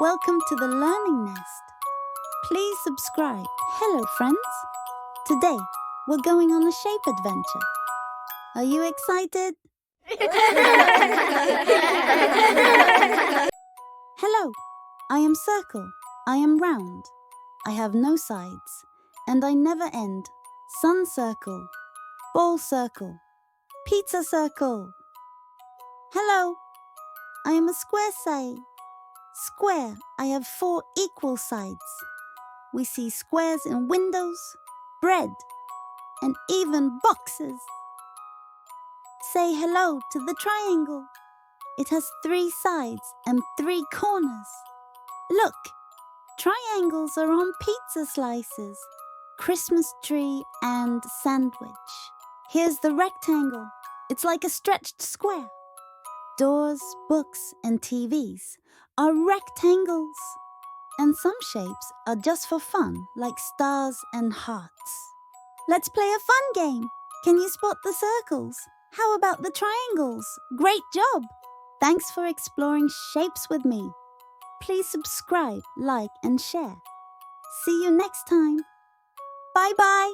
Welcome to the Learning Nest. Please subscribe. Hello, friends. Today, we're going on a shape adventure. Are you excited? Hello, I am circle. I am round. I have no sides, and I never end. Sun circle, ball circle, pizza circle. Hello, I am a square say. Square, I have 4 equal sides. We see squares in windows, bread, and even boxes. Say hello to the triangle. It has 3 sides and 3 corners. Look, triangles are on pizza slices, Christmas tree, and sandwich. Here's the rectangle. It's like a stretched square. Doors, books, and TVs are rectangles. And some shapes are just for fun, like stars and hearts. Let's play a fun game. Can you spot the circles? How about the triangles? Great job! Thanks for exploring shapes with me. Please subscribe, like, and share. See you next time. Bye-bye.